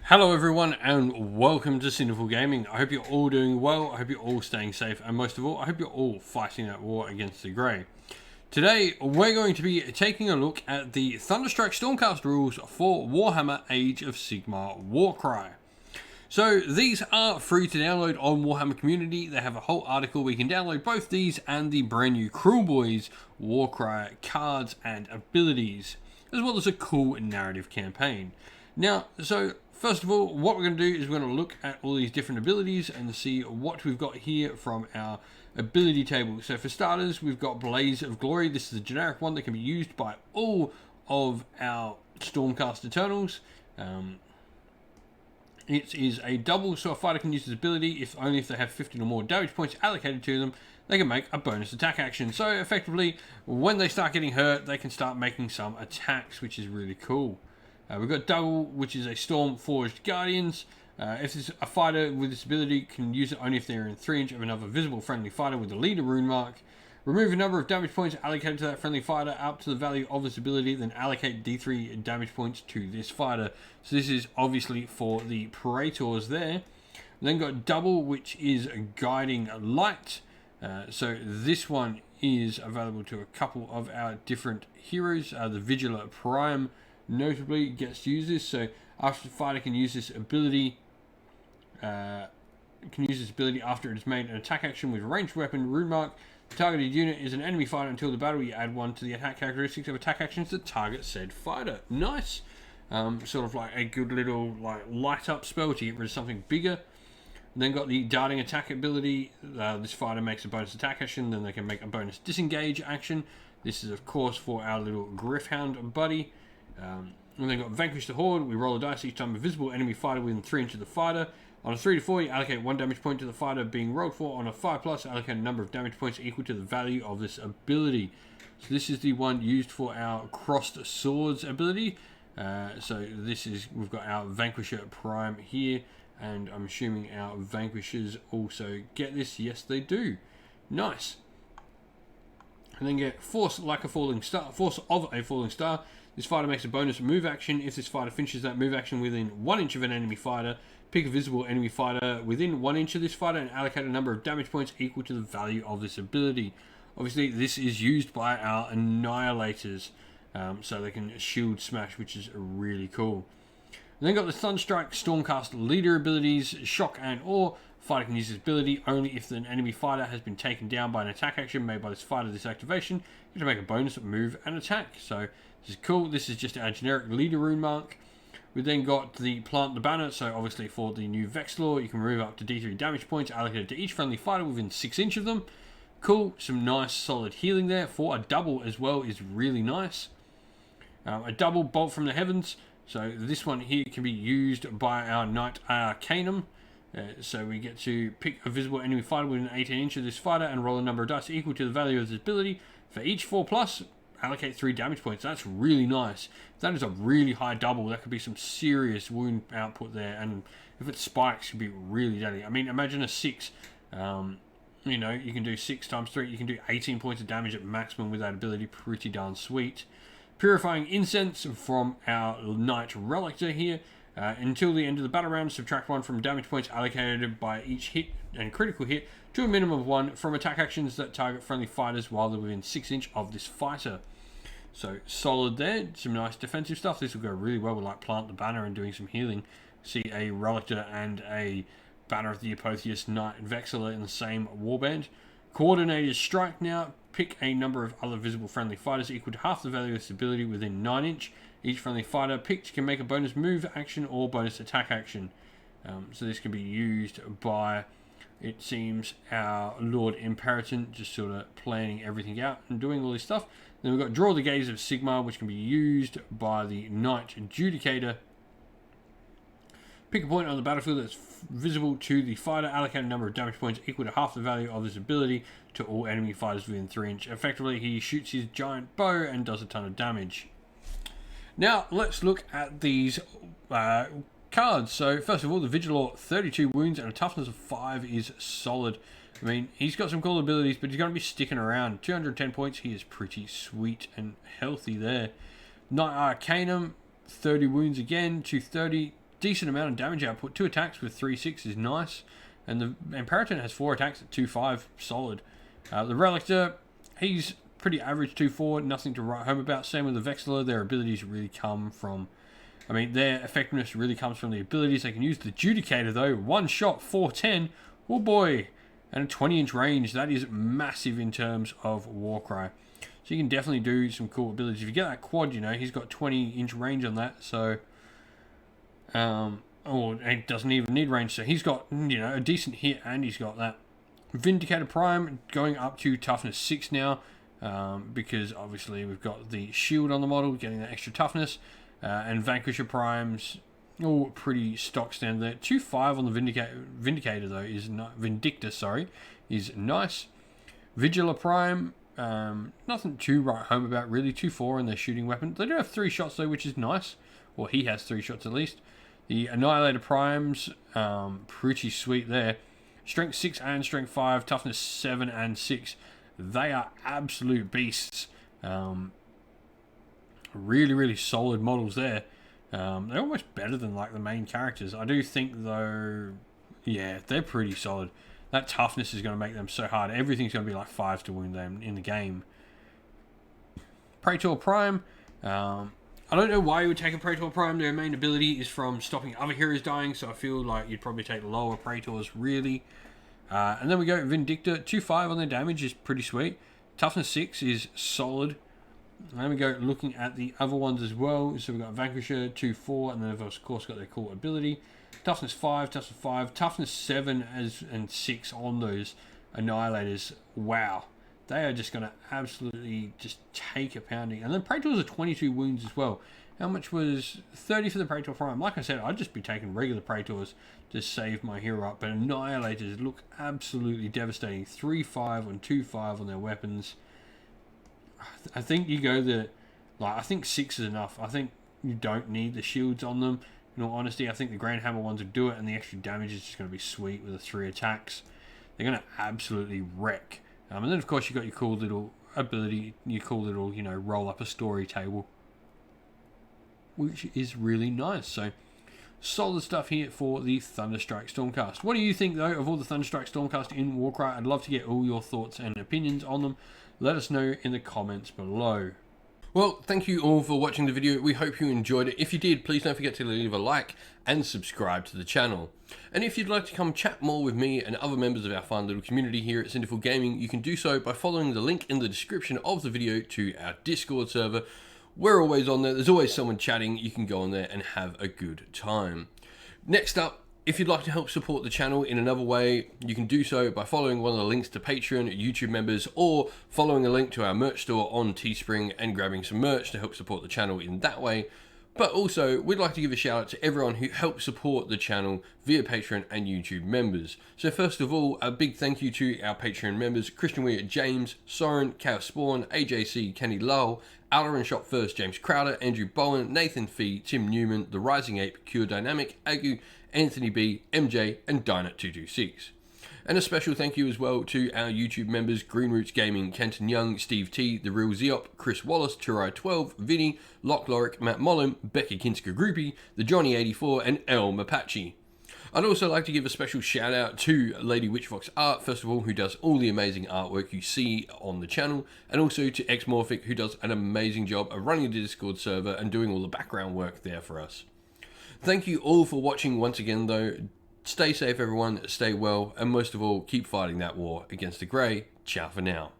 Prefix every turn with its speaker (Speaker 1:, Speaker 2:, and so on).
Speaker 1: Hello everyone and welcome to Sinful Gaming. I hope you're all doing well, I hope you're all staying safe, and most of all, I hope you're all fighting that war against the Grey. Today, we're going to be taking a look at the Thunderstike Stormcast rules for Warhammer Age of Sigmar Warcry. So these are free to download on Warhammer Community. They have a whole article where you can download both these and the brand new Cruel Boys Warcry cards and abilities, as well as a cool narrative campaign. Now, first of all, what we're going to do is we're going to look at all these different abilities and see what we've got here from our ability table. So for starters, we've got Blaze of Glory. This is a generic one that can be used by all of our Stormcast Eternals. It is a double, so a fighter can use this ability only if they have 15 or more damage points allocated to them. They can make a bonus attack action. So effectively, when they start getting hurt, they can start making some attacks, which is really cool. We've got Double, which is a Storm Forged Guardians. If this a fighter with this ability, can use it only if they're in 3 inch of another visible friendly fighter with a leader rune mark. Remove a number of damage points allocated to that friendly fighter up to the value of this ability, then allocate D3 damage points to this fighter. So this is obviously for the Praetors there. Then got Double, which is a Guiding Light. So this one is available to a couple of our different heroes. The Vigila Prime notably gets to use this. So after the fighter can use this ability, after it has made an attack action with a ranged weapon rune mark. The targeted unit is an enemy fighter until the battle. You add 1 to the attack characteristics of attack actions that target said fighter. Nice. Sort of like a good little light up spell to get rid of something bigger. And then got the darting attack ability. This fighter makes a bonus attack action, then they can make a bonus disengage action. This is of course for our little Griffhound buddy. And then got Vanquish the Horde. We roll a dice each time a visible enemy fighter within 3 inches of the fighter. On a 3 to 4, you allocate 1 damage point to the fighter being rolled for. On a 5+, allocate a number of damage points equal to the value of this ability. So this is the one used for our Crossed Swords ability. So this is, we've got our Vanquisher Prime here, and I'm assuming our Vanquishers also get this. Yes, they do. Nice. And then get Force of a Falling Star. This fighter makes a bonus move action. If this fighter finishes that move action within 1 inch of an enemy fighter, pick a visible enemy fighter within 1 inch of this fighter and allocate a number of damage points equal to the value of this ability. Obviously, this is used by our Annihilators, so they can shield smash, which is really cool. And then got the Thunderstike Stormcast leader abilities, Shock and Awe. Fighter can use this ability only if an enemy fighter has been taken down by an attack action made by this fighter. This activation, you can make a bonus move and attack. So this is cool. This is just our generic leader rune mark. We then got the Plant the Banner, so obviously for the new Vexlor, you can remove up to D3 damage points allocated to each friendly fighter within 6 inches of them. Cool, some nice solid healing there. For a double as well is really nice. A double Bolt from the Heavens, so this one here can be used by our Knight Arcanum. So we get to pick a visible enemy fighter within 18 inches of this fighter and roll a number of dice equal to the value of this ability. For each 4+, allocate 3 damage points. That's really nice. That is a really high double. That could be some serious wound output there, and if it spikes, it could be really deadly. I mean, imagine a 6. You know, you can do 6 times 3. You can do 18 points of damage at maximum with that ability. Pretty darn sweet. Purifying Incense from our Knight Relictor here. Until the end of the battle round, subtract 1 from damage points allocated by each hit and critical hit to a minimum of 1 from attack actions that target friendly fighters while they're within 6 inch of this fighter. So solid there, some nice defensive stuff. This will go really well with like Plant the Banner and doing some healing. See a Relictor and a Banner of the Apotheus Knight Vexillor in the same warband. Coordinated Strike now. Pick a number of other visible friendly fighters equal to half the value of this ability within 9 inch. Each friendly fighter picked can make a bonus move action or bonus attack action. So this can be used by, it seems, our Lord Imperator, just sort of planning everything out and doing all this stuff. Then we've got Draw the Gaze of Sigmar, which can be used by the Knight Adjudicator. Pick a point on the battlefield that's visible to the fighter. Allocate a number of damage points equal to half the value of this ability to all enemy fighters within 3 inch. Effectively, he shoots his giant bow and does a ton of damage. Now, let's look at these cards. So, first of all, the Vigilor, 32 wounds and a toughness of 5 is solid. I mean, he's got some cool abilities, but he's going to be sticking around. 210 points, he is pretty sweet and healthy there. Knight Arcanum, 30 wounds again, 230. decent amount of damage output. 2 attacks with 3/6 is nice. And the Imperator has 4 attacks at 2/5, solid. The Relictor, he's pretty average 2/4, nothing to write home about. Same with the Vexilla, their abilities really come from... I mean, their effectiveness really comes from the abilities. They can use the Judicator, though. 1 shot, 410. Oh boy. And a 20-inch range. That is massive in terms of Warcry. So you can definitely do some cool abilities. If you get that quad, you know, he's got 20-inch range on that. So, it doesn't even need range. So he's got, you know, a decent hit, and he's got that. Vindicator Prime going up to toughness 6 now. Because obviously we've got the shield on the model, getting that extra toughness. And Vanquisher Primes, all pretty stock standard there. 2/5 on the Vindicator though is not Vindictor, sorry, is nice. Vigila Prime, nothing too right home about really. 2/4 on their shooting weapon. They do have 3 shots though, which is nice. Or he has 3 shots at least. The Annihilator Primes, pretty sweet there. Strength 6 and Strength 5, toughness 7 and 6. They are absolute beasts. Really, really solid models there. They're almost better than like the main characters. I do think though, yeah, they're pretty solid. That toughness is going to make them so hard. Everything's going to be like 5s to wound them in the game. Praetor Prime. I don't know why you would take a Praetor Prime. Their main ability is from stopping other heroes dying, so I feel like you'd probably take lower Praetors really. And then we go Vindictor. 2/5 on their damage is pretty sweet. Toughness 6 is solid. And then we go looking at the other ones as well. So we've got Vanquisher, 2/4, and then they've of course got their cool ability. Toughness 5, toughness 7 and 6 on those Annihilators. Wow. They are just going to absolutely just take a pounding. And then Praetors are 22 wounds as well. How much was 30 for the Praetor Prime? Like I said, I'd just be taking regular Praetors to save my hero up. But Annihilators look absolutely devastating. 3/5 and 2/5 on their weapons. I think you go I think 6 is enough. I think you don't need the shields on them. In all honesty, I think the Grand Hammer ones would do it, and the extra damage is just going to be sweet with the 3 attacks. They're going to absolutely wreck. And then, of course, you've got your cool little ability, your cool little, you know, roll up a story table, which is really nice. So, solid stuff here for the Thunderstike Stormcast. What do you think, though, of all the Thunderstike Stormcast in Warcry? I'd love to get all your thoughts and opinions on them. Let us know in the comments below. Well, thank you all for watching the video. We hope you enjoyed it. If you did, please don't forget to leave a like and subscribe to the channel. And if you'd like to come chat more with me and other members of our fun little community here at Cinderful Gaming, you can do so by following the link in the description of the video to our Discord server. We're always on there. There's always someone chatting. You can go on there and have a good time. Next up, if you'd like to help support the channel in another way, you can do so by following one of the links to Patreon, YouTube members, or following a link to our merch store on Teespring and grabbing some merch to help support the channel in that way. But also, we'd like to give a shout out to everyone who helps support the channel via Patreon and YouTube members. So first of all, a big thank you to our Patreon members, Christian Weir, James, Soren, Chaos Spawn, AJC, Kenny Lowell, Outer and Shot First, James Crowder, Andrew Bowen, Nathan Fee, Tim Newman, The Rising Ape, Cure Dynamic, Agu, Anthony B, MJ, and Dynat226. And a special thank you as well to our YouTube members, Green Roots Gaming, Kenton Young, Steve T, The Real Zeop, Chris Wallace, Turai12, Vinny, Lock Lorick, Matt Mollum, Becca Kinsker Groupie, The Johnny84, and El Mapache. I'd also like to give a special shout out to Lady Witchfox Art, first of all, who does all the amazing artwork you see on the channel, and also to Xmorphic, who does an amazing job of running the Discord server and doing all the background work there for us. Thank you all for watching once again though. Stay safe everyone, stay well, and most of all, keep fighting that war against the Grey. Ciao for now.